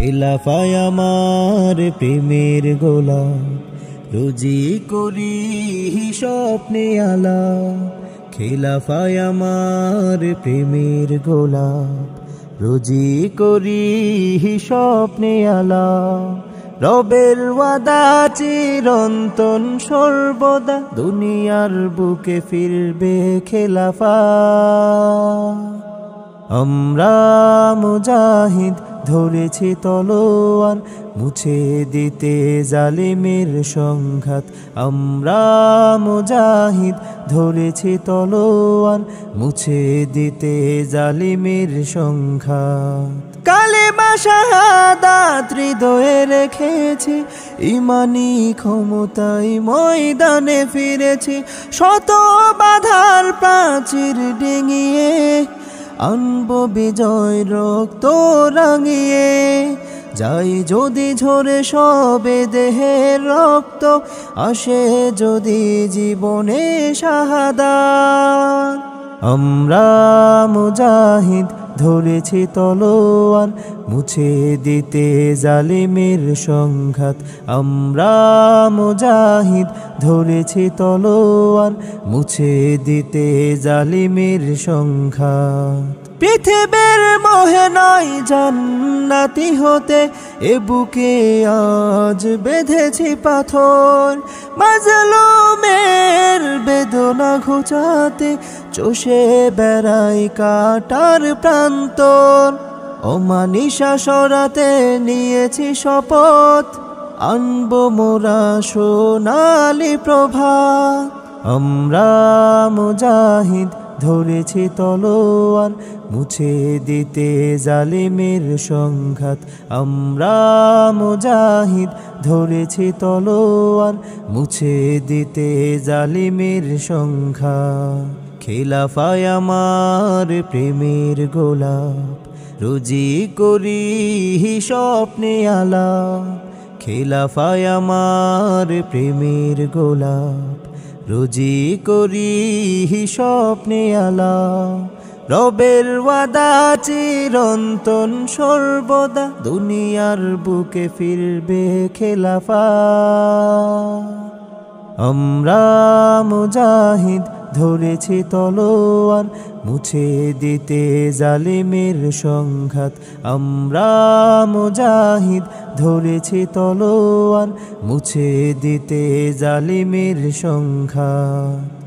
খেলাফায় আমার প্রেমের গোলাপ, রোজি করি স্বপ্নে আলাপ। খেলাফায় আমার প্রেমের গোলাপ, রোজি করি স্বপ্নে আলাপ। রবের ওয়াদা চিরন্তন সর্বদা, দুনিয়ার বুকে ফিরবে খেলাফা। আমরা মুজাহিদ ধরেছি তলোয়ার, মুছে দিতে জালিমের সংঘাত। আমরা মুজাহিদ ধরেছি তলোয়ার, মুছে দিতে জালিমের সংঘাত। কালেমা শাহাদাত হৃদয়ে রেখেছি, ইমানি ক্ষমতায় ময়দানে ফিরেছি। শত বাধার প্রাচীর ডিঙিয়ে আনব বিজয় রক্ত রাঙিয়ে। যাই যদি ঝরে সবে দেহের রক্ত, আসে যদি জীবনে শাহাদাত। আমরা মুজাহিদ ধরেছি তলোয়ার, মুছে দিতে জালিমের সংঘাত। আমরা মুজাহিদ ধরেছি তলোয়ার, মুছে দিতে জালিমের সংঘাত। পৃথিবীর মোহে নয় জান্নাতি হতে, এ বুকে আজ বেঁধেছি পাথর। মাজলুমের বেদনা ঘুচাতে, চষে বেড়াই কাটার প্রান্তর। অমানিসা সরাতে নিয়েছি শপথ, আনব মোরা সোনালি প্রভাত। আমরা মুজাহিদ ধরেছি তলোয়ার, মুছে দিতে জালিমের সংঘাত। আমরা মুজাহিদ ধরেছি তলোয়ার, মুছে দিতে জালিমের সংঘাত। খেলাফায় আমার প্রেমের গোলাপ, রোজি করি স্বপ্নে আলাপ। খেলাফায় আমার প্রেমের গোলাপ, রোজি করি স্বপ্নে আলাপ। রবের ওয়াদা চিরন্তন সর্বদা, দুনিয়ার বুকে ফিরবে খেলাফা। আমরা মুজাহিদ ধরেছি তলোয়ার, মুছে দিতে জালিমের সংঘাত। আমরা মুজাহিদ ধরেছি তলোয়ার, মুছে দিতে জালিমের সংঘাত।